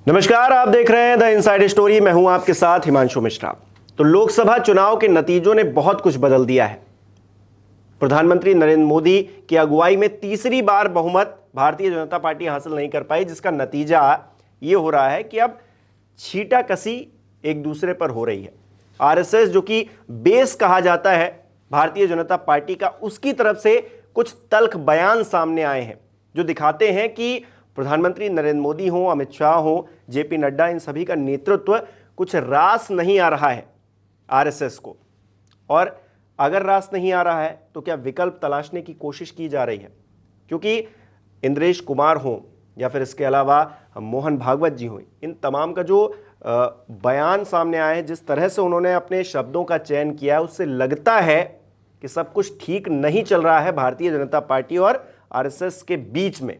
नमस्कार, आप देख रहे हैं द इनसाइड स्टोरी। मैं हूं आपके साथ हिमांशु मिश्रा। तो लोकसभा चुनाव के नतीजों ने बहुत कुछ बदल दिया है। प्रधानमंत्री नरेंद्र मोदी की अगुवाई में तीसरी बार बहुमत भारतीय जनता पार्टी हासिल नहीं कर पाई, जिसका नतीजा ये हो रहा है कि अब छींटाकशी एक दूसरे पर हो रही है। आरएसएस, जो कि बेस कहा जाता है भारतीय जनता पार्टी का, उसकी तरफ से कुछ तल्ख बयान सामने आए हैं जो दिखाते हैं कि प्रधानमंत्री नरेंद्र मोदी हो, अमित शाह हो, जेपी नड्डा, इन सभी का नेतृत्व कुछ रास नहीं आ रहा है आरएसएस को। और अगर रास नहीं आ रहा है तो क्या विकल्प तलाशने की कोशिश की जा रही है? क्योंकि इंद्रेश कुमार हो या फिर इसके अलावा मोहन भागवत जी हो, इन तमाम का जो बयान सामने आए हैं, जिस तरह से उन्होंने अपने शब्दों का चयन किया है, उससे लगता है कि सब कुछ ठीक नहीं चल रहा है भारतीय जनता पार्टी और आरएसएस के बीच में।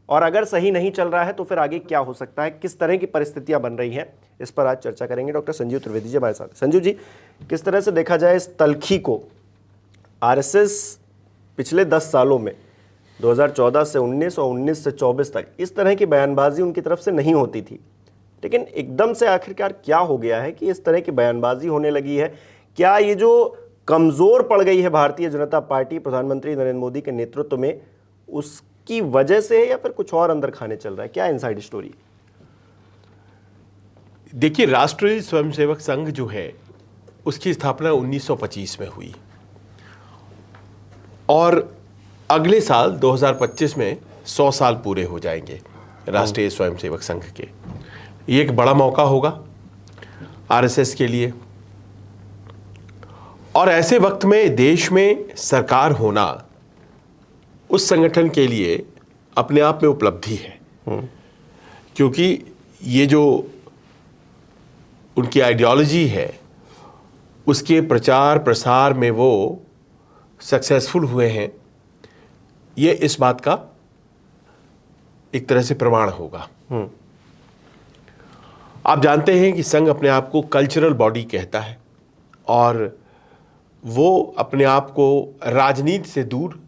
और अगर सही नहीं चल रहा है तो फिर आगे क्या हो सकता है, किस तरह की परिस्थितियां बन रही हैं, इस पर आज चर्चा करेंगे। डॉक्टर संजीव त्रिवेदी जी हमारे साथ। संजीव जी, किस तरह से देखा जाए इस तल्खी को? आरएसएस पिछले 10 सालों में 2014 से 19 और 19 से 24 तक इस तरह की बयानबाजी उनकी तरफ से नहीं होती थी, लेकिन एकदम से आखिरकार क्या हो गया है कि इस तरह की बयानबाजी होने लगी है? क्या ये जो कमज़ोर पड़ गई है भारतीय जनता पार्टी प्रधानमंत्री नरेंद्र मोदी के नेतृत्व में, उसकी वजह से है या फिर कुछ और अंदर खाने चल रहा है? क्या इनसाइड स्टोरी? देखिए, राष्ट्रीय स्वयंसेवक संघ जो है उसकी स्थापना 1925 में हुई और अगले साल 2025 में 100 साल पूरे हो जाएंगे राष्ट्रीय स्वयंसेवक संघ के। ये एक बड़ा मौका होगा आरएसएस के लिए, और ऐसे वक्त में देश में सरकार होना उस संगठन के लिए अपने आप में उपलब्धि है, क्योंकि ये जो उनकी आइडियोलॉजी है उसके प्रचार प्रसार में वो सक्सेसफुल हुए हैं। ये इस बात का एक तरह से प्रमाण होगा। आप जानते हैं कि संघ अपने आप को कल्चरल बॉडी कहता है और वो अपने आप को राजनीति से दूर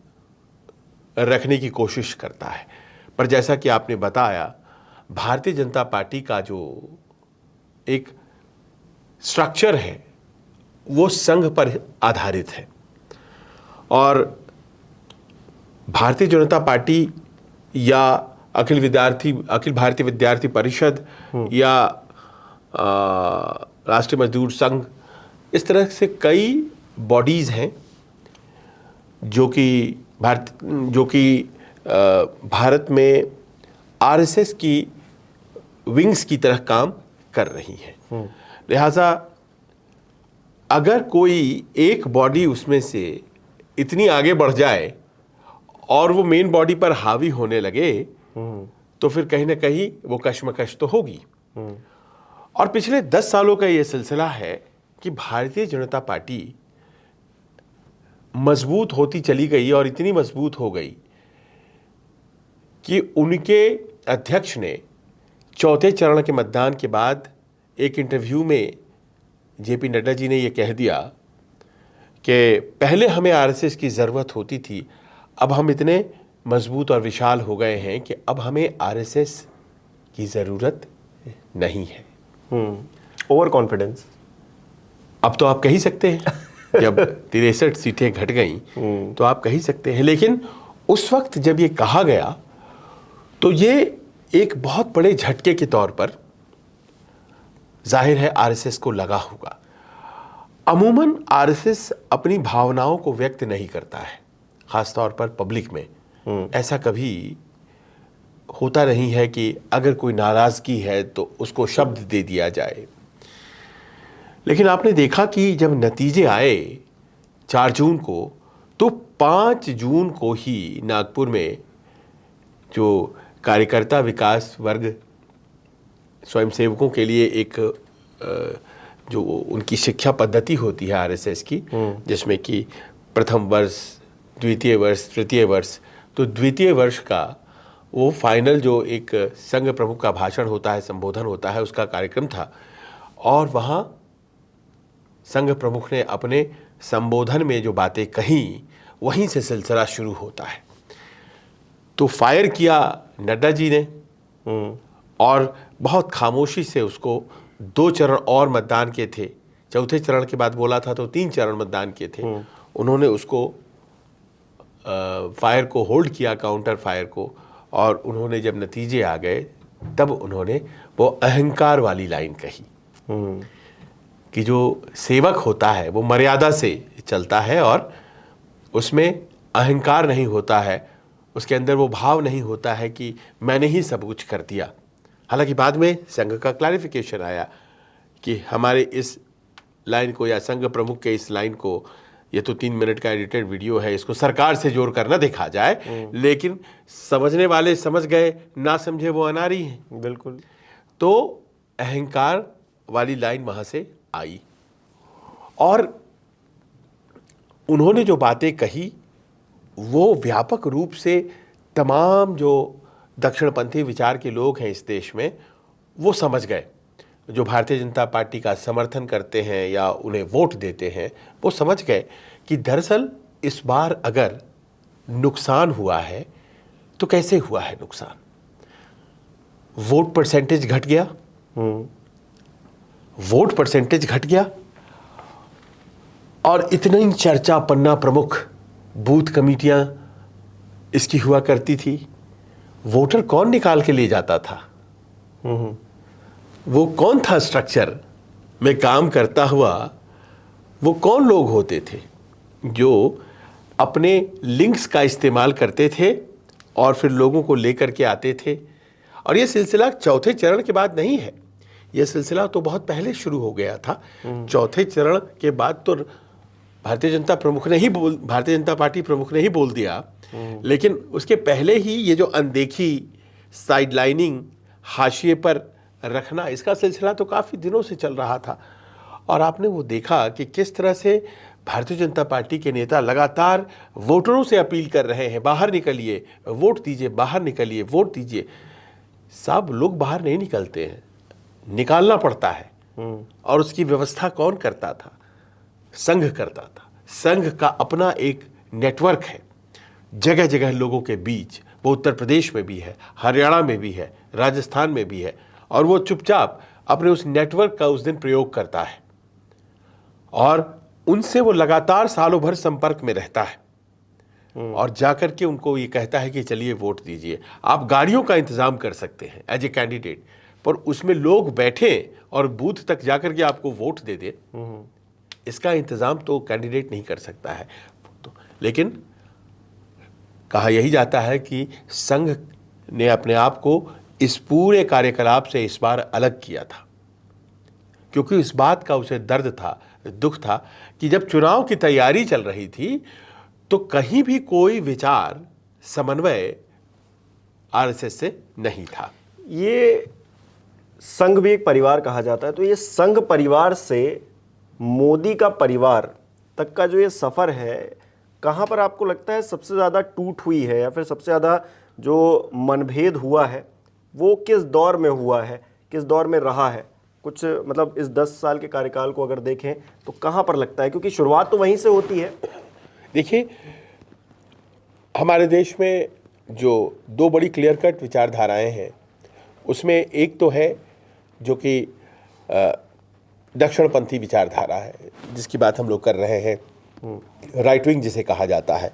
रखने की कोशिश करता है। पर जैसा कि आपने बताया, भारतीय जनता पार्टी का जो एक स्ट्रक्चर है वो संघ पर आधारित है, और भारतीय जनता पार्टी या अखिल भारतीय विद्यार्थी परिषद या राष्ट्रीय मजदूर संघ, इस तरह से कई बॉडीज हैं जो कि भारत में आरएसएस की विंग्स की तरह काम कर रही हैं। लिहाजा अगर कोई एक बॉडी उसमें से इतनी आगे बढ़ जाए और वो मेन बॉडी पर हावी होने लगे तो फिर कहीं ना कहीं वो कश्मकश तो होगी। और पिछले 10 सालों का ये सिलसिला है कि भारतीय जनता पार्टी मजबूत होती चली गई और इतनी मजबूत हो गई कि उनके अध्यक्ष ने चौथे चरण के मतदान के बाद एक इंटरव्यू में जेपी नड्डा जी ने ये कह दिया कि पहले हमें आरएसएस की ज़रूरत होती थी, अब हम इतने मजबूत और विशाल हो गए हैं कि अब हमें आरएसएस की ज़रूरत नहीं है। ओवर कॉन्फिडेंस, अब तो आप कह ही सकते हैं। जब 63 सीटें घट गई तो आप कह ही सकते हैं, लेकिन उस वक्त जब ये कहा गया तो ये एक बहुत बड़े झटके के तौर पर जाहिर है आरएसएस को लगा होगा। अमूमन आरएसएस अपनी भावनाओं को व्यक्त नहीं करता है, खासतौर पर पब्लिक में। ऐसा कभी होता नहीं है कि अगर कोई नाराजगी है तो उसको शब्द दे दिया जाए। लेकिन आपने देखा कि जब नतीजे आए 4 जून को, तो 5 जून को ही नागपुर में जो कार्यकर्ता विकास वर्ग स्वयंसेवकों के लिए एक जो उनकी शिक्षा पद्धति होती है आरएसएस की, जिसमें कि प्रथम वर्ष, द्वितीय वर्ष, तृतीय वर्ष, तो द्वितीय वर्ष का वो फाइनल जो एक संघ प्रमुख का भाषण होता है, संबोधन होता है, उसका कार्यक्रम था। और वहाँ संघ प्रमुख ने अपने संबोधन में जो बातें कहीं, वहीं से सिलसिला शुरू होता है। तो फायर किया नड्डा जी ने और बहुत खामोशी से उसको 2 चरण और मतदान के थे, चौथे चरण के बाद बोला था तो 3 चरण मतदान के थे, उन्होंने उसको फायर को होल्ड किया, काउंटर फायर को, और उन्होंने जब नतीजे आ गए तब उन्होंने वो अहंकार वाली लाइन कही कि जो सेवक होता है वो मर्यादा से चलता है और उसमें अहंकार नहीं होता है, उसके अंदर वो भाव नहीं होता है कि मैंने ही सब कुछ कर दिया। हालांकि बाद में संघ का क्लैरिफिकेशन आया कि हमारे इस लाइन को या संघ प्रमुख के इस लाइन को, ये तो 3 मिनट का एडिटेड वीडियो है, इसको सरकार से जोड़ कर ना देखा जाए, लेकिन समझने वाले समझ गए, ना समझे वो अनारी हैं। बिल्कुल। तो अहंकार वाली लाइन वहां से आई और उन्होंने जो बातें कही वो व्यापक रूप से तमाम जो दक्षिणपंथी विचार के लोग हैं इस देश में वो समझ गए। जो भारतीय जनता पार्टी का समर्थन करते हैं या उन्हें वोट देते हैं वो समझ गए कि दरअसल इस बार अगर नुकसान हुआ है तो कैसे हुआ है नुकसान। वोट परसेंटेज घट गया, वोट परसेंटेज घट गया और इतनी चर्चा पन्ना प्रमुख बूथ कमेटियां इसकी हुआ करती थी। वोटर कौन निकाल के ले जाता था, वो कौन था स्ट्रक्चर में काम करता हुआ, वो कौन लोग होते थे जो अपने लिंक्स का इस्तेमाल करते थे और फिर लोगों को लेकर के आते थे। और ये सिलसिला चौथे चरण के बाद नहीं है, यह सिलसिला तो बहुत पहले शुरू हो गया था। चौथे चरण के बाद तो भारतीय जनता पार्टी प्रमुख ने ही बोल दिया, लेकिन उसके पहले ही ये जो अनदेखी, साइडलाइनिंग, हाशिए पर रखना, इसका सिलसिला तो काफ़ी दिनों से चल रहा था। और आपने वो देखा कि किस तरह से भारतीय जनता पार्टी के नेता लगातार वोटरों से अपील कर रहे हैं, बाहर निकलिए, वोट दीजिए, बाहर निकलिए, वोट दीजिए। सब लोग बाहर नहीं निकलते हैं, निकालना पड़ता है। और उसकी व्यवस्था कौन करता था? संघ करता था। संघ का अपना एक नेटवर्क है जगह जगह लोगों के बीच। वो उत्तर प्रदेश में भी है, हरियाणा में भी है, राजस्थान में भी है, और वो चुपचाप अपने उस नेटवर्क का उस दिन प्रयोग करता है और उनसे वो लगातार सालों भर संपर्क में रहता है और जाकर के उनको ये कहता है कि चलिए वोट दीजिए। आप गाड़ियों का इंतजाम कर सकते हैं एज ए कैंडिडेट, पर उसमें लोग बैठे और बूथ तक जाकर के आपको वोट दे दे, इसका इंतजाम तो कैंडिडेट नहीं कर सकता है। तो लेकिन कहा यही जाता है कि संघ ने अपने आप को इस पूरे कार्यकलाप से इस बार अलग किया था, क्योंकि इस बात का उसे दर्द था, दुख था कि जब चुनाव की तैयारी चल रही थी तो कहीं भी कोई विचार समन्वय आरएसएस से नहीं था। ये संघ भी एक परिवार कहा जाता है, तो ये संघ परिवार से मोदी का परिवार तक का जो ये सफ़र है, कहाँ पर आपको लगता है सबसे ज़्यादा टूट हुई है, या फिर सबसे ज़्यादा जो मनभेद हुआ है वो किस दौर में हुआ है, किस दौर में रहा है? कुछ मतलब इस 10 साल के कार्यकाल को अगर देखें तो कहाँ पर लगता है, क्योंकि शुरुआत तो वहीं से होती है। देखिए, हमारे देश में जो 2 बड़ी क्लियर कट विचारधाराएं हैं, उसमें एक तो है जो कि दक्षिणपंथी विचारधारा है, जिसकी बात हम लोग कर रहे हैं, राइट विंग जिसे कहा जाता है।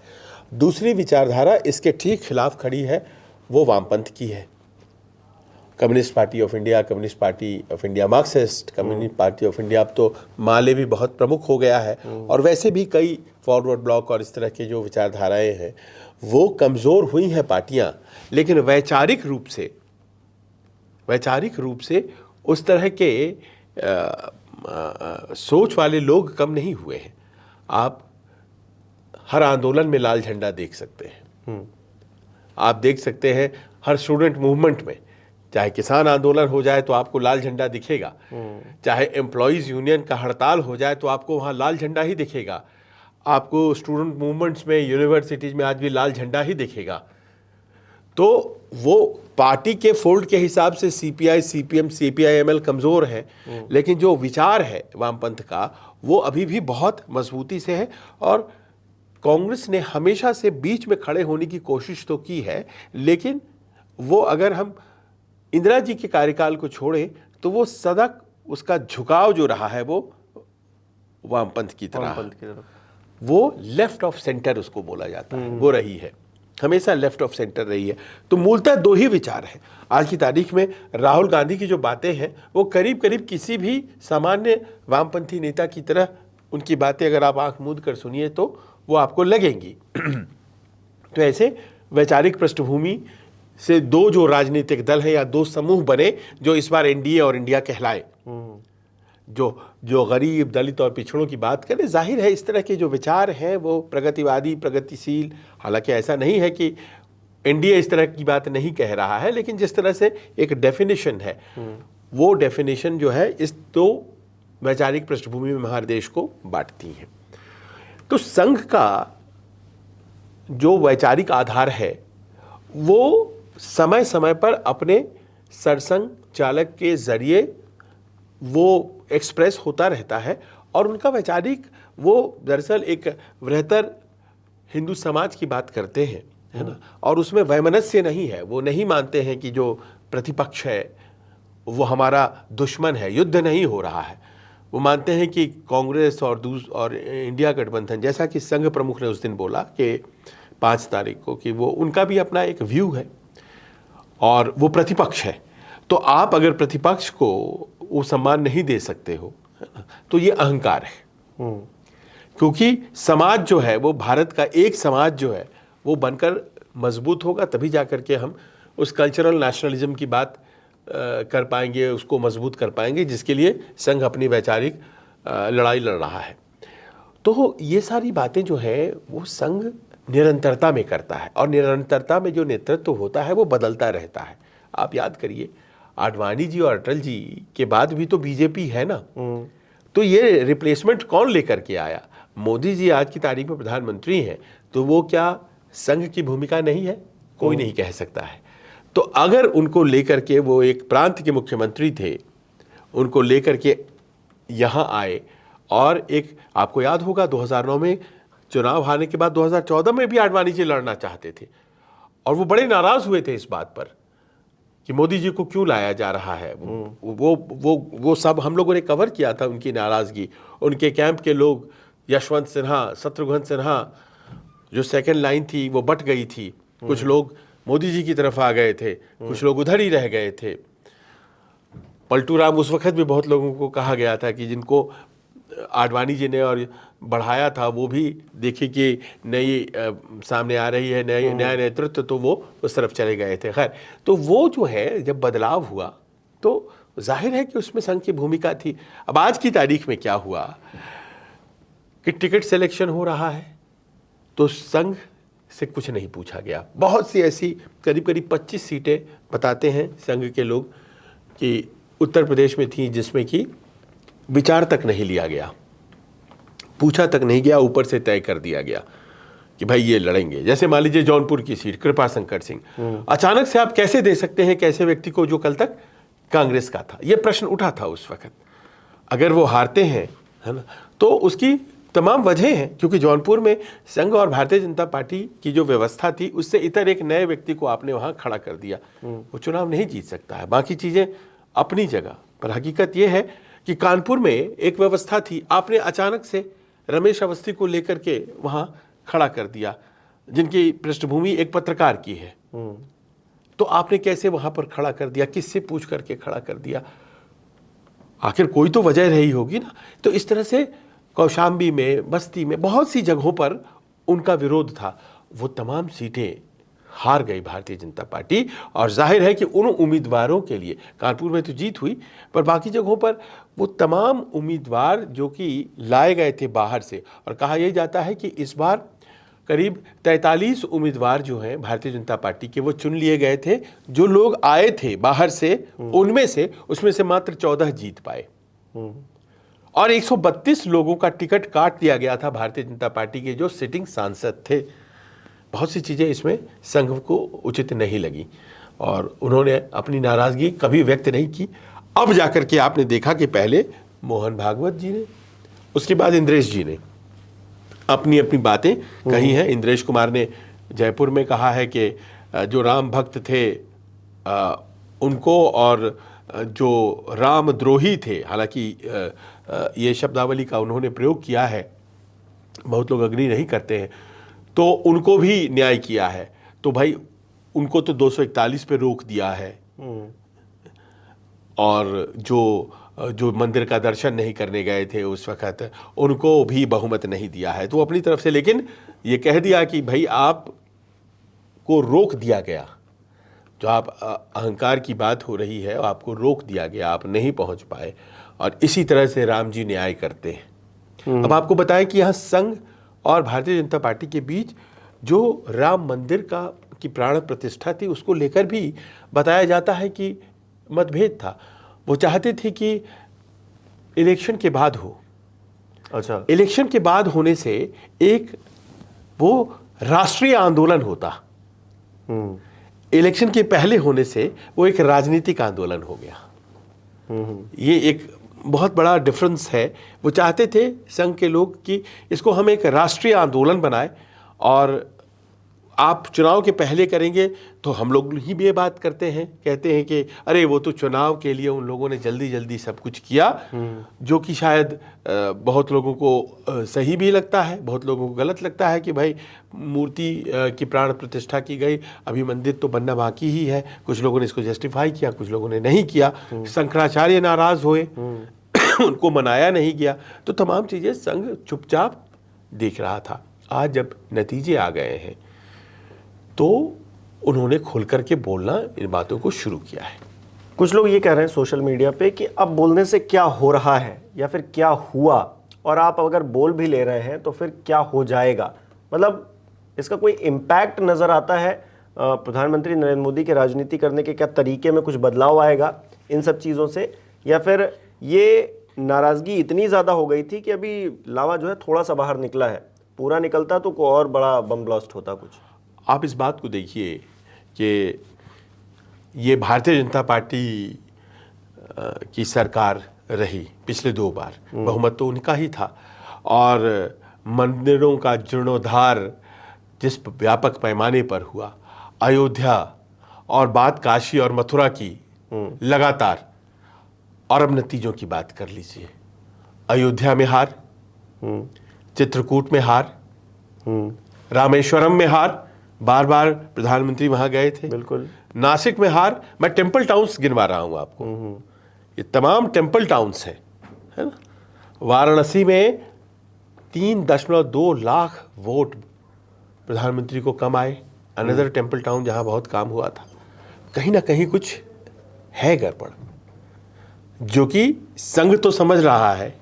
दूसरी विचारधारा इसके ठीक खिलाफ खड़ी है, वो वामपंथ की है। Communist party of India, communist party of India Marxist, communist party of India, अब तो माले भी बहुत प्रमुख हो गया है। और वैसे भी कई फॉरवर्ड ब्लॉक और इस तरह के जो विचारधाराएं हैं वो कमज़ोर हुई हैं पार्टियां, लेकिन वैचारिक रूप से उस तरह के सोच वाले लोग कम नहीं हुए हैं। आप हर आंदोलन में लाल झंडा देख सकते हैं। आप देख सकते हैं हर स्टूडेंट मूवमेंट में, चाहे किसान आंदोलन हो जाए तो आपको लाल झंडा दिखेगा, चाहे एम्प्लॉयज़ यूनियन का हड़ताल हो जाए तो आपको वहाँ लाल झंडा ही दिखेगा, आपको स्टूडेंट मूवमेंट्स में, यूनिवर्सिटीज़ में आज भी लाल झंडा ही दिखेगा। तो वो पार्टी के फोल्ड के हिसाब से सीपीआई, सीपीएम, सीपीआईएमएल कमज़ोर है, लेकिन जो विचार है वामपंथ का वो अभी भी बहुत मजबूती से है। और कांग्रेस ने हमेशा से बीच में खड़े होने की कोशिश तो की है, लेकिन वो अगर हम इंदिरा जी के कार्यकाल को छोड़े तो वो सदा उसका झुकाव जो रहा है वो वामपंथ की तरफ, वामपंथ की तरफ। वो लेफ्ट ऑफ सेंटर उसको बोला जाता है, वो रही है, हमेशा लेफ्ट ऑफ सेंटर रही है। तो मूलतः दो ही विचार हैं आज की तारीख में। राहुल गांधी की जो बातें हैं वो करीब करीब किसी भी सामान्य वामपंथी नेता की तरह, उनकी बातें अगर आप आंख मूंद कर सुनिए तो वो आपको लगेंगी। तो ऐसे वैचारिक पृष्ठभूमि से दो जो राजनीतिक दल हैं या दो समूह बने जो इस बार एनडीए और इंडिया कहलाए। जो गरीब, दलित और पिछड़ों की बात करें, जाहिर है इस तरह के जो विचार हैं वो प्रगतिवादी, प्रगतिशील, हालांकि ऐसा नहीं है कि एनडीए इस तरह की बात नहीं कह रहा है, लेकिन जिस तरह से एक डेफिनेशन है वो डेफिनेशन जो है इस दो वैचारिक पृष्ठभूमि में हमारे देश को बांटती है। तो संघ का जो वैचारिक आधार है वो समय समय पर अपने सरसंघ चालक के जरिए वो एक्सप्रेस होता रहता है, और उनका वैचारिक वो दरअसल एक बृहत्तर हिंदू समाज की बात करते हैं, है ना, और उसमें वैमनस्य नहीं है। वो नहीं मानते हैं कि जो प्रतिपक्ष है वो हमारा दुश्मन है, युद्ध नहीं हो रहा है। वो मानते हैं कि कांग्रेस और इंडिया गठबंधन, जैसा कि संघ प्रमुख ने उस दिन बोला कि 5 तारीख को, कि वो उनका भी अपना एक व्यू है और वो प्रतिपक्ष है। तो आप अगर प्रतिपक्ष को वो सम्मान नहीं दे सकते हो तो ये अहंकार है। क्योंकि समाज जो है वो, भारत का एक समाज जो है वो बनकर मजबूत होगा, तभी जाकर के हम उस कल्चरल नेशनलिज्म की बात कर पाएंगे, उसको मजबूत कर पाएंगे, जिसके लिए संघ अपनी वैचारिक लड़ाई लड़ रहा है। तो ये सारी बातें जो है वो संघ निरंतरता में करता है, और निरंतरता में जो नेतृत्व होता है वो बदलता रहता है। आप याद करिए, आडवाणी जी और अटल जी के बाद भी तो बीजेपी है ना, तो ये रिप्लेसमेंट कौन लेकर के आया? मोदी जी आज की तारीख में प्रधानमंत्री हैं, तो वो क्या संघ की भूमिका नहीं है? कोई नहीं कह सकता है। तो अगर उनको लेकर के, वो एक प्रांत के मुख्यमंत्री थे, उनको लेकर के यहाँ आए, और एक आपको याद होगा 2009 में चुनाव हारने के बाद 2014 में भी आडवाणी जी लड़ना चाहते थे, और वो बड़े नाराज हुए थे इस बात पर कि मोदी जी को क्यों लाया जा रहा है। वो सब हम लोगों ने कवर किया था, उनकी नाराजगी। उनके कैंप के लोग, यशवंत सिन्हा, शत्रुघ्न सिन्हा, जो सेकंड लाइन थी वो बट गई थी। कुछ लोग मोदी जी की तरफ आ गए थे, कुछ लोग उधर ही रह गए थे। पलटू राम, उस वक्त भी बहुत लोगों को कहा गया था कि जिनको आडवाणी जी ने और बढ़ाया था वो भी देखिए कि नई सामने आ रही है, नया नेतृत्व, तो वो उस तरफ चले गए थे। खैर, तो वो जो है जब बदलाव हुआ तो जाहिर है कि उसमें संघ की भूमिका थी। अब आज की तारीख में क्या हुआ कि टिकट सिलेक्शन हो रहा है तो संघ से कुछ नहीं पूछा गया। बहुत सी ऐसी करीब करीब 25 सीटें बताते हैं संघ के लोग कि उत्तर प्रदेश में थी जिसमें कि विचार तक नहीं लिया गया, पूछा तक नहीं गया, ऊपर से तय कर दिया गया कि भाई ये लड़ेंगे। जैसे मान लीजिए जौनपुर की सीट कृपाशंकर सिंह, अचानक से आप कैसे दे सकते हैं कैसे व्यक्ति को जो कल तक कांग्रेस का था? ये प्रश्न उठा था उस वक्त। अगर वो हारते हैं, है ना, तो उसकी तमाम वजह हैं, क्योंकि जौनपुर में संघ और भारतीय जनता पार्टी की जो व्यवस्था थी उससे इतर एक नए व्यक्ति को आपने वहां खड़ा कर दिया। वो चुनाव नहीं जीत सकता है। बाकी चीजें अपनी जगह पर। हकीकत यह है कि कानपुर में एक व्यवस्था थी, आपने अचानक से रमेश अवस्थी को लेकर के वहां खड़ा कर दिया, जिनकी पृष्ठभूमि एक पत्रकार की है। तो आपने कैसे वहां पर खड़ा कर दिया? किससे पूछ करके खड़ा कर दिया? आखिर कोई तो वजह रही होगी ना। तो इस तरह से कौशाम्बी में, बस्ती में, बहुत सी जगहों पर उनका विरोध था। वो तमाम सीटें हार गई भारतीय जनता पार्टी, और जाहिर है कि उन उम्मीदवारों के लिए, कानपुर में तो जीत हुई, पर बाकी जगहों पर वो तमाम उम्मीदवार जो कि लाए गए थे बाहर से, और कहा यह जाता है कि इस बार करीब 43 उम्मीदवार जो हैं भारतीय जनता पार्टी के वो चुन लिए गए थे। जो लोग आए थे बाहर से उसमें से मात्र 14 जीत पाए, और 132 लोगों का टिकट काट दिया गया था भारतीय जनता पार्टी के जो सिटिंग सांसद थे। बहुत सी चीज़ें इसमें संघ को उचित नहीं लगी, और उन्होंने अपनी नाराज़गी कभी व्यक्त नहीं की। अब जाकर के आपने देखा कि पहले मोहन भागवत जी ने, उसके बाद इंद्रेश जी ने अपनी अपनी बातें कही हैं। इंद्रेश कुमार ने जयपुर में कहा है कि जो राम भक्त थे उनको और जो रामद्रोही थे, हालांकि ये शब्दावली का उन्होंने प्रयोग किया है, बहुत लोग अग्री नहीं करते हैं, तो उनको भी न्याय किया है। तो भाई उनको तो 241 पे रोक दिया है, और जो मंदिर का दर्शन नहीं करने गए थे उस वक्त, उनको भी बहुमत नहीं दिया है। तो अपनी तरफ से लेकिन ये कह दिया कि भाई आप को रोक दिया गया, जो आप अहंकार की बात हो रही है, आपको रोक दिया गया, आप नहीं पहुंच पाए, और इसी तरह से राम जी न्याय करते हैं। अब आपको बताएं कि यहाँ संघ और भारतीय जनता पार्टी के बीच जो राम मंदिर की प्राण प्रतिष्ठा थी, उसको लेकर भी बताया जाता है कि मतभेद था। वो चाहते थे कि इलेक्शन के बाद हो। अच्छा, इलेक्शन के बाद होने से एक वो राष्ट्रीय आंदोलन होता, इलेक्शन के पहले होने से वो एक राजनीतिक आंदोलन हो गया। ये एक बहुत बड़ा डिफरेंस है। वो चाहते थे संघ के लोग कि इसको हम एक राष्ट्रीय आंदोलन बनाए, और आप चुनाव के पहले करेंगे तो हम लोग ही भी ये बात करते हैं, कहते हैं कि अरे वो तो चुनाव के लिए उन लोगों ने जल्दी जल्दी सब कुछ किया, जो कि शायद बहुत लोगों को सही भी लगता है, बहुत लोगों को गलत लगता है कि भाई मूर्ति की प्राण प्रतिष्ठा की गई, अभी मंदिर तो बनना बाकी ही है। कुछ लोगों ने इसको जस्टिफाई किया, कुछ लोगों ने नहीं किया। शंकराचार्य नाराज हुए, उनको मनाया नहीं गया। तो तमाम चीज़ें संघ चुपचाप देख रहा था। आज जब नतीजे आ गए हैं तो उन्होंने खुल करके बोलना, इन बातों को शुरू किया है। कुछ लोग ये कह रहे हैं सोशल मीडिया पे कि अब बोलने से क्या हो रहा है या फिर क्या हुआ, और आप अगर बोल भी ले रहे हैं तो फिर क्या हो जाएगा। मतलब इसका कोई इम्पैक्ट नज़र आता है प्रधानमंत्री नरेंद्र मोदी के राजनीति करने के क्या तरीके में कुछ बदलाव आएगा इन सब चीज़ों से, या फिर ये नाराज़गी इतनी ज़्यादा हो गई थी कि अभी लावा जो है थोड़ा सा बाहर निकला है, पूरा निकलता तो कोई और बड़ा बम ब्लास्ट होता कुछ। आप इस बात को देखिए कि ये भारतीय जनता पार्टी की सरकार रही पिछले 2 बार, बहुमत तो उनका ही था, और मंदिरों का जीर्णोद्धार जिस व्यापक पैमाने पर हुआ, अयोध्या और बात काशी और मथुरा की लगातार, और अब नतीजों की बात कर लीजिए। अयोध्या में हार, चित्रकूट में हार, रामेश्वरम में हार, बार बार प्रधानमंत्री वहां गए थे, बिल्कुल, नासिक में हार। मैं टेम्पल टाउन्स गिनवा रहा हूं आपको, ये तमाम टेम्पल टाउन्स हैं, है ना। वाराणसी में 3.2 लाख वोट प्रधानमंत्री को कम आए, अनदर टेम्पल टाउन जहां बहुत काम हुआ था। कहीं ना कहीं कुछ है गड़बड़, जो कि संघ तो समझ रहा है,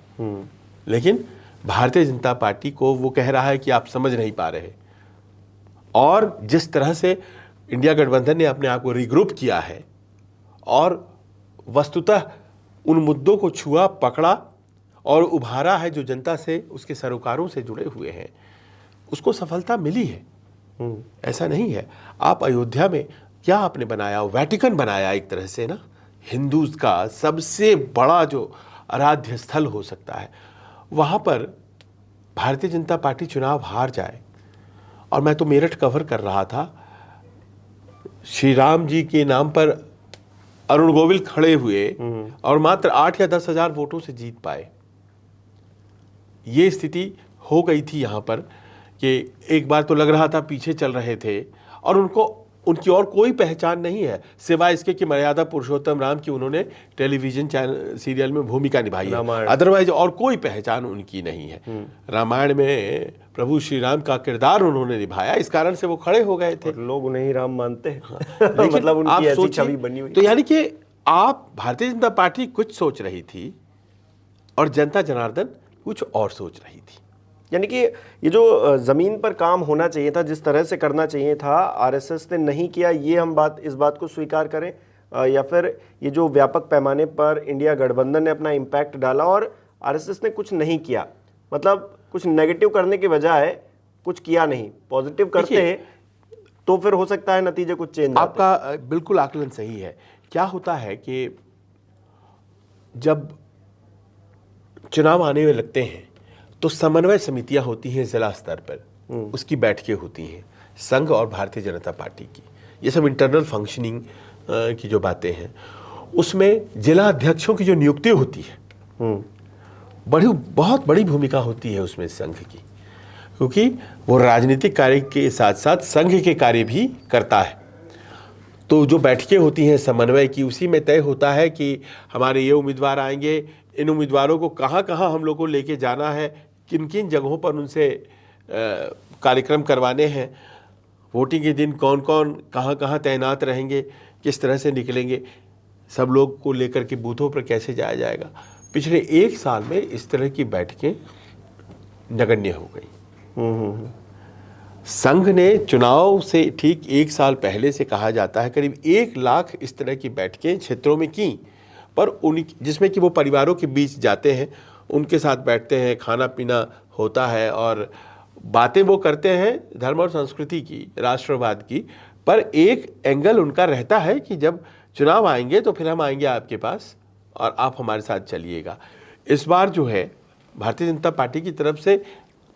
लेकिन भारतीय जनता पार्टी को वो कह रहा है कि आप समझ नहीं पा रहे। और जिस तरह से इंडिया गठबंधन ने अपने आप को रिग्रुप किया है और वस्तुतः उन मुद्दों को छुआ, पकड़ा और उभारा है जो जनता से, उसके सरोकारों से जुड़े हुए हैं, उसको सफलता मिली है। ऐसा नहीं है। आप अयोध्या में क्या आपने बनाया, वैटिकन बनाया एक तरह से ना, हिंदूज का सबसे बड़ा जो आराध्य स्थल हो सकता है, वहाँ पर भारतीय जनता पार्टी चुनाव हार जाए। और मैं तो मेरठ कवर कर रहा था, श्री राम जी के नाम पर अरुण गोविल खड़े हुए और मात्र 8 या 10 हजार वोटों से जीत पाए। ये स्थिति हो गई थी यहाँ पर कि एक बार तो लग रहा था पीछे चल रहे थे, और उनकी और कोई पहचान नहीं है सिवाय इसके कि मर्यादा पुरुषोत्तम राम की उन्होंने टेलीविजन चैनल सीरियल में भूमिका निभाई है, अदरवाइज और कोई पहचान उनकी नहीं है। रामायण में प्रभु श्री राम का किरदार उन्होंने निभाया, इस कारण से वो खड़े हो गए थे। लोग उन्हें ही राम मानते हैं। लेकिन मतलब उनकी आप ऐसी छवि बनी हुई। तो यानी कि आप भारतीय जनता पार्टी कुछ सोच रही थी और जनता जनार्दन कुछ और सोच रही थी। यानी कि ये जो ज़मीन पर काम होना चाहिए था, जिस तरह से करना चाहिए था, आरएसएस ने नहीं किया, ये हम इस बात को स्वीकार करें, या फिर ये जो व्यापक पैमाने पर इंडिया गठबंधन ने अपना इम्पैक्ट डाला और आरएसएस ने कुछ नहीं किया, मतलब कुछ नेगेटिव करने के बजाय कुछ किया नहीं, पॉजिटिव करते तो फिर हो सकता है नतीजे कुछ चेंज। आपका बिल्कुल आकलन सही है। क्या होता है कि जब चुनाव आने में लगते हैं तो समन्वय समितियां होती हैं जिला स्तर पर, उसकी बैठकें होती हैं संघ और भारतीय जनता पार्टी की। ये सब इंटरनल फंक्शनिंग की जो बातें हैं उसमें जिला अध्यक्षों की जो नियुक्ति होती है बहुत बड़ी भूमिका होती है उसमें संघ की, क्योंकि वो राजनीतिक कार्य के साथ साथ संघ के कार्य भी करता है। तो जो बैठकें होती हैं समन्वय की, उसी में तय होता है कि हमारे ये उम्मीदवार आएंगे, इन उम्मीदवारों को कहाँ कहाँ हम लोग को लेके जाना है, किन किन जगहों पर उनसे कार्यक्रम करवाने हैं, वोटिंग के दिन कौन कौन कहाँ कहाँ तैनात रहेंगे, किस तरह से निकलेंगे, सब लोग को लेकर के बूथों पर कैसे जाया जाएगा। पिछले 1 साल में इस तरह की बैठकें नगण्य हो गई। संघ ने चुनाव से ठीक 1 साल पहले से कहा जाता है करीब 1 लाख इस तरह की बैठकें क्षेत्रों में की, पर जिसमें कि वो परिवारों के बीच जाते हैं, उनके साथ बैठते हैं, खाना पीना होता है और बातें वो करते हैं धर्म और संस्कृति की, राष्ट्रवाद की। पर एक एंगल उनका रहता है कि जब चुनाव आएंगे तो फिर हम आएंगे आपके पास और आप हमारे साथ चलिएगा। इस बार जो है भारतीय जनता पार्टी की तरफ से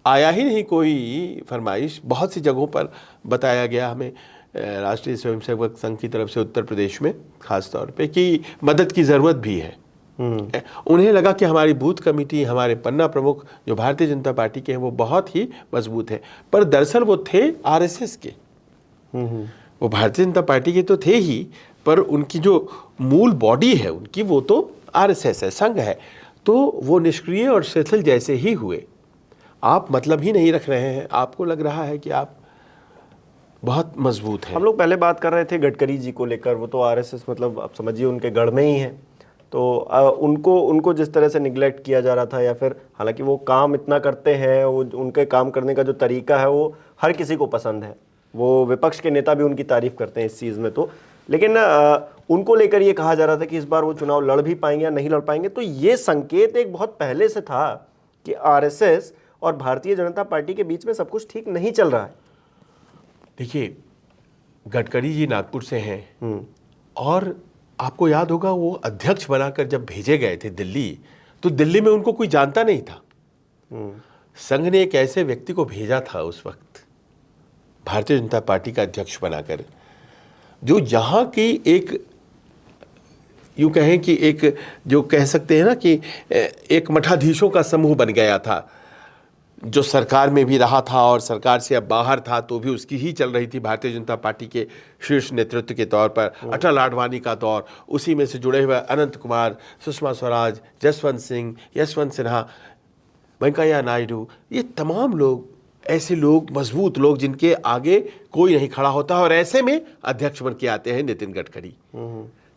आया ही नहीं कोई फरमाइश। बहुत सी जगहों पर बताया गया हमें राष्ट्रीय स्वयंसेवक संघ की तरफ से उत्तर प्रदेश में खास तौर पे कि मदद की ज़रूरत भी है। उन्हें लगा कि हमारी बूथ कमेटी, हमारे पन्ना प्रमुख जो भारतीय जनता पार्टी के हैं वो बहुत ही मजबूत है, पर दरअसल वो थे आरएसएस के। वो भारतीय जनता पार्टी के तो थे ही, पर उनकी जो मूल बॉडी है उनकी वो तो आरएसएस है, संघ है। तो वो निष्क्रिय और शिथिल जैसे ही हुए। आप मतलब ही नहीं रख रहे हैं, आपको लग रहा है कि आप बहुत मजबूत हैं। हम लोग पहले बात कर रहे थे गडकरी जी को लेकर, वो तो आरएसएस मतलब आप समझिए उनके गढ़ में ही है, तो उनको जिस तरह से निगलेक्ट किया जा रहा था, या फिर हालांकि वो काम इतना करते हैं, वो उनके काम करने का जो तरीका है वो हर किसी को पसंद है, वो विपक्ष के नेता भी उनकी तारीफ करते हैं इस चीज़ में। तो लेकिन उनको लेकर ये कहा जा रहा था कि इस बार वो चुनाव लड़ भी पाएंगे या नहीं लड़ पाएंगे। तो ये संकेत एक बहुत पहले से था कि आरएसएस और भारतीय जनता पार्टी के बीच में सब कुछ ठीक नहीं चल रहा है। देखिए, गडकरी जी नागपुर से हैं और आपको याद होगा वो अध्यक्ष बनाकर जब भेजे गए थे दिल्ली, तो दिल्ली में उनको कोई जानता नहीं था। संघ ने एक ऐसे व्यक्ति को भेजा था उस वक्त भारतीय जनता पार्टी का अध्यक्ष बनाकर, जो यहाँ की एक यूँ कहें कि एक जो कह सकते हैं ना कि एक मठाधीशों का समूह बन गया था, जो सरकार में भी रहा था और सरकार से अब बाहर था तो भी उसकी ही चल रही थी भारतीय जनता पार्टी के शीर्ष नेतृत्व के तौर पर। अटल आडवाणी का दौर, उसी में से जुड़े हुए अनंत कुमार, सुषमा स्वराज, जसवंत सिंह, यशवंत सिन्हा, वेंकैया नायडू, ये तमाम लोग ऐसे लोग, मजबूत लोग जिनके आगे कोई नहीं खड़ा होता, और ऐसे में अध्यक्ष बन के आते हैं नितिन गडकरी।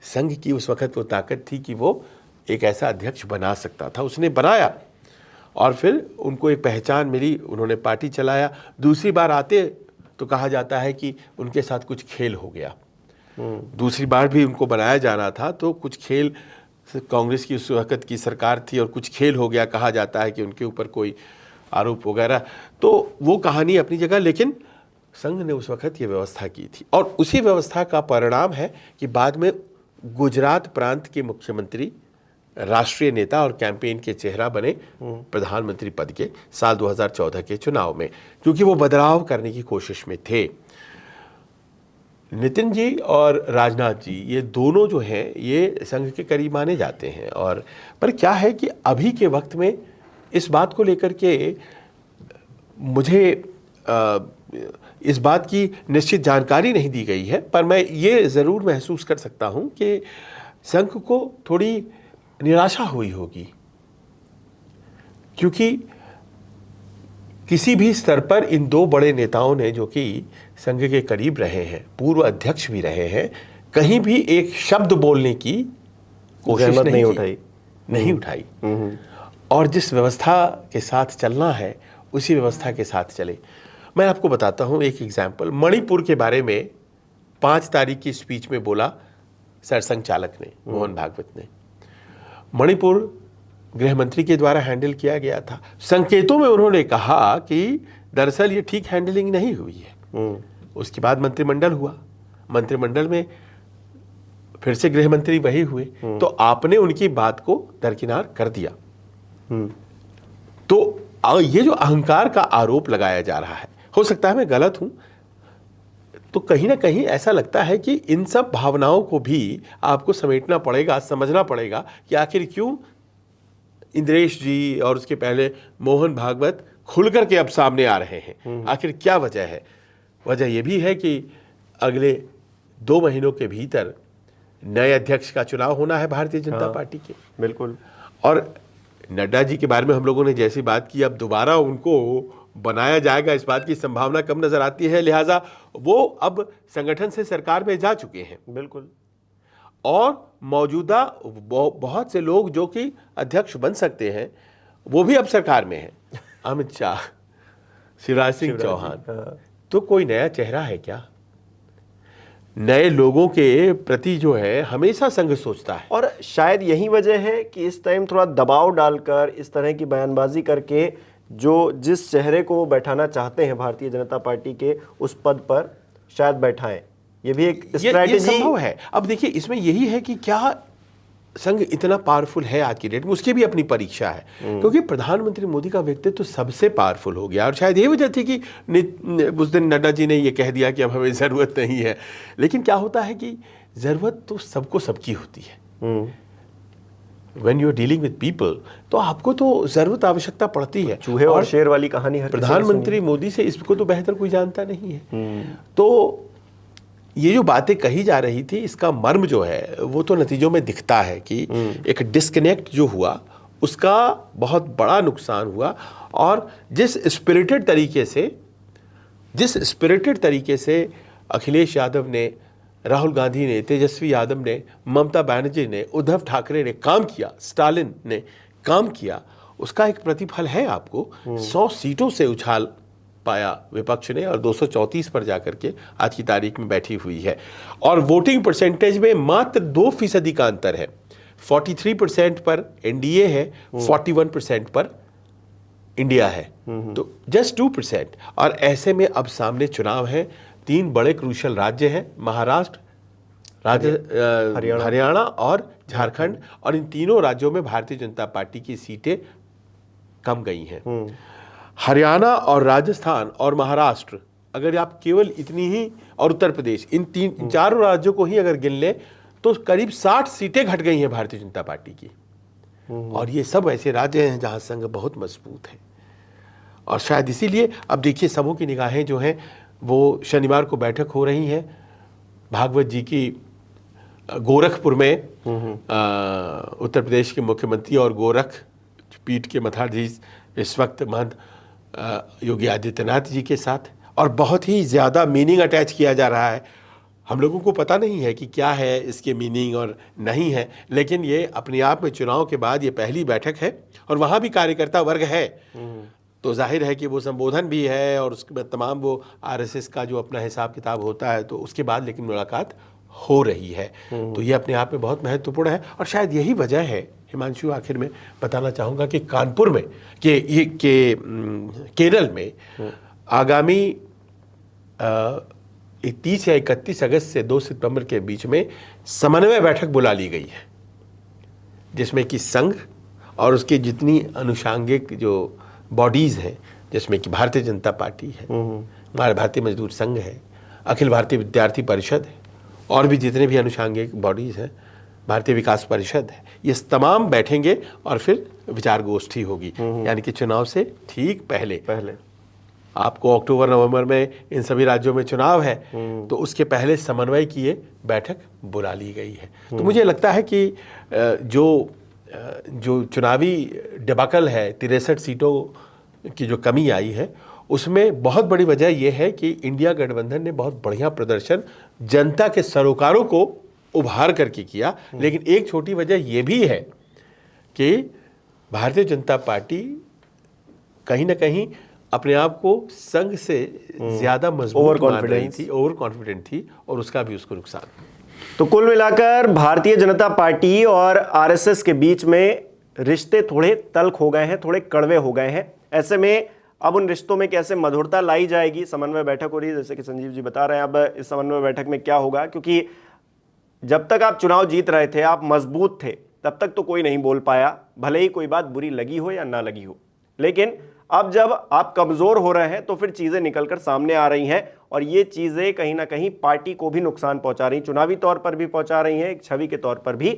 संघ की उस वक्त वो ताकत थी कि वो एक ऐसा अध्यक्ष बना सकता था, उसने बनाया और फिर उनको एक पहचान मिली, उन्होंने पार्टी चलाया। दूसरी बार आते तो कहा जाता है कि उनके साथ कुछ खेल हो गया। दूसरी बार भी उनको बनाया जाना था तो कुछ खेल, कांग्रेस की उस वक्त की सरकार थी और कुछ खेल हो गया, कहा जाता है कि उनके ऊपर कोई आरोप वगैरह। तो वो कहानी अपनी जगह, लेकिन संघ ने उस वक्त ये व्यवस्था की थी और उसी व्यवस्था का परिणाम है कि बाद में गुजरात प्रांत के मुख्यमंत्री, राष्ट्रीय नेता और कैंपेन के चेहरा बने प्रधानमंत्री पद के साल 2014 के चुनाव में, क्योंकि वो बदलाव करने की कोशिश में थे। नितिन जी और राजनाथ जी, ये दोनों जो हैं ये संघ के करीब माने जाते हैं। और पर क्या है कि अभी के वक्त में इस बात को लेकर के मुझे इस बात की निश्चित जानकारी नहीं दी गई है, पर मैं ये ज़रूर महसूस कर सकता हूँ कि संघ को थोड़ी निराशा हुई होगी, क्योंकि किसी भी स्तर पर इन दो बड़े नेताओं ने, जो कि संघ के करीब रहे हैं, पूर्व अध्यक्ष भी रहे हैं, कहीं भी एक शब्द बोलने की कोशिश नहीं उठाई। और जिस व्यवस्था के साथ चलना है उसी व्यवस्था के साथ चले। मैं आपको बताता हूँ एक एग्जाम्पल। मणिपुर के बारे में 5 तारीख की स्पीच में बोला सरसंघ चालक ने, मोहन भागवत ने। मणिपुर गृह मंत्री के द्वारा हैंडल किया गया था। संकेतों में उन्होंने कहा कि दरअसल ये ठीक हैंडलिंग नहीं हुई है। उसके बाद मंत्रिमंडल हुआ, मंत्रिमंडल में फिर से गृह मंत्री वही हुए, तो आपने उनकी बात को दरकिनार कर दिया। तो ये जो अहंकार का आरोप लगाया जा रहा है, हो सकता है मैं गलत हूं, तो कहीं ना कहीं ऐसा लगता है कि इन सब भावनाओं को भी आपको समेटना पड़ेगा, समझना पड़ेगा कि आखिर क्यों इंद्रेश जी और उसके पहले मोहन भागवत खुल करके अब सामने आ रहे हैं। आखिर क्या वजह है? वजह यह भी है कि अगले 2 महीनों के भीतर नए अध्यक्ष का चुनाव होना है भारतीय जनता पार्टी के। बिल्कुल। और नड्डा जी के बारे में हम लोगों ने जैसी बात की, अब दोबारा उनको बनाया जाएगा इस बात की संभावना कम नजर आती है, लिहाजा वो अब संगठन से सरकार में जा चुके हैं। बिल्कुल। और मौजूदा बहुत से लोग जो कि अध्यक्ष बन सकते हैं वो भी अब सरकार में हैं। अमित शाह, शिवराज सिंह चौहान, तो कोई नया चेहरा है क्या? नए लोगों के प्रति जो है हमेशा संघ सोचता है। और शायद यही वजह है कि इस टाइम थोड़ा दबाव डालकर इस तरह की बयानबाजी करके जो जिस चेहरे को वो बैठाना चाहते हैं भारतीय जनता पार्टी के उस पद पर शायद बैठाएं। ये भी एक स्ट्रैटेजी संभव है। अब देखिए इसमें यही है कि क्या संघ इतना पावरफुल है आज की डेट में, उसकी भी अपनी परीक्षा है। क्योंकि प्रधानमंत्री मोदी का व्यक्तित्व तो सबसे पावरफुल हो गया और शायद यही वजह थी कि उस दिन नड्डा जी ने ये कह दिया कि अब हमें ज़रूरत नहीं है। लेकिन क्या होता है कि ज़रूरत तो सबको सबकी होती है। When you are dealing with people तो आपको तो ज़रूरत आवश्यकता पड़ती है। चूहे और शेर वाली कहानी हर प्रधानमंत्री मोदी से इसको तो बेहतर कोई जानता नहीं है। तो ये जो बातें कही जा रही थी इसका मर्म जो है वो तो नतीजों में दिखता है कि एक डिस्कनेक्ट जो हुआ उसका बहुत बड़ा नुकसान हुआ। और जिस स्पिरिटेड तरीके से अखिलेश यादव ने, राहुल गांधी ने, तेजस्वी यादव ने, ममता बनर्जी ने, उद्धव ठाकरे ने काम किया, स्टालिन ने काम किया, उसका एक प्रतिफल है। आपको 100 सीटों से उछाल पाया विपक्ष ने और 234 पर जाकर के आज की तारीख में बैठी हुई है। और वोटिंग परसेंटेज में मात्र 2% का अंतर है। 43% पर एनडीए है, 41% पर इंडिया है, तो जस्ट 2%। और ऐसे में अब सामने चुनाव है। 3 बड़े क्रूशल राज्य हैं, महाराष्ट्र, हरियाणा और झारखंड। और इन तीनों राज्यों में भारतीय जनता पार्टी की सीटें कम गई हैं। हरियाणा और राजस्थान और महाराष्ट्र, अगर आप केवल इतनी ही, और उत्तर प्रदेश, इन 4 राज्यों को ही अगर गिन लें तो करीब 60 सीटें घट गई हैं भारतीय जनता पार्टी की। और ये सब ऐसे राज्य हैं जहां संघ बहुत मजबूत है। और शायद इसीलिए अब देखिए सबों की निगाहें जो हैं वो शनिवार को बैठक हो रही है भागवत जी की गोरखपुर में। उत्तर प्रदेश के मुख्यमंत्री और गोरख पीठ के मठाधीश इस वक्त महंत योगी आदित्यनाथ जी के साथ, और बहुत ही ज़्यादा मीनिंग अटैच किया जा रहा है। हम लोगों को पता नहीं है कि क्या है इसके मीनिंग और नहीं है, लेकिन ये अपने आप में चुनाव के बाद ये पहली बैठक है और वहाँ भी कार्यकर्ता वर्ग है। तो जाहिर है कि वो संबोधन भी है और उसके बाद तमाम वो आरएसएस का जो अपना हिसाब किताब होता है, तो उसके बाद लेकिन मुलाकात हो रही है। तो ये अपने आप में बहुत महत्वपूर्ण है। और शायद यही वजह है, हिमांशु, आखिर में बताना चाहूँगा कि कानपुर में केरल में आगामी 30 या 31 अगस्त से 2 सितंबर के बीच में समन्वय बैठक बुला ली गई है, जिसमें कि संघ और उसकी जितनी अनुषांगिक जो बॉडीज़ हैं, जिसमें कि भारतीय जनता पार्टी है, हमारा भारतीय मजदूर संघ है, अखिल भारतीय विद्यार्थी परिषद है, और भी जितने भी अनुषांगिक बॉडीज़ हैं, भारतीय विकास परिषद है, ये तमाम बैठेंगे और फिर विचार गोष्ठी होगी। यानी कि चुनाव से ठीक पहले आपको अक्टूबर नवंबर में इन सभी राज्यों में चुनाव है, तो उसके पहले समन्वय की ये बैठक बुला ली गई है। तो मुझे लगता है कि जो चुनावी डिबाकल है, 63 सीटों की जो कमी आई है, उसमें बहुत बड़ी वजह यह है कि इंडिया गठबंधन ने बहुत बढ़िया प्रदर्शन जनता के सरोकारों को उभार करके किया। लेकिन एक छोटी वजह यह भी है कि भारतीय जनता पार्टी कहीं ना कहीं अपने आप को संघ से ज्यादा मजबूत मान रही थी, ओवर कॉन्फिडेंट थी, और उसका भी उसको नुकसान। तो कुल मिलाकर भारतीय जनता पार्टी और आरएसएस के बीच में रिश्ते थोड़े तल्ख हो गए हैं, थोड़े कड़वे हो गए हैं। ऐसे में अब उन रिश्तों में कैसे मधुरता लाई जाएगी। समन्वय बैठक हो रही है, जैसे कि संजीव जी बता रहे हैं। अब इस समन्वय बैठक में क्या होगा, क्योंकि जब तक आप चुनाव जीत रहे थे, आप मजबूत थे, तब तक तो कोई नहीं बोल पाया, भले ही कोई बात बुरी लगी हो या ना लगी हो। लेकिन अब जब आप कमजोर हो रहे हैं तो फिर चीजें निकलकर सामने आ रही हैं और ये चीजें कहीं ना कहीं पार्टी को भी नुकसान पहुंचा रही, चुनावी तौर पर भी पहुंचा रही हैं, एक छवि के तौर पर भी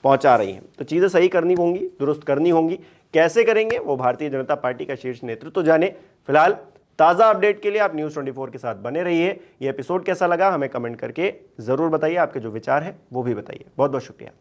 पहुंचा रही हैं। तो चीजें सही करनी होंगी, दुरुस्त करनी होंगी। कैसे करेंगे वो भारतीय जनता पार्टी का शीर्ष नेतृत्व जाने। फिलहाल ताजा अपडेट के लिए आप न्यूज़ 24 के साथ बने रहिए। ये एपिसोड कैसा लगा हमें कमेंट करके जरूर बताइए, आपके जो विचार हैं वो भी बताइए। बहुत बहुत शुक्रिया।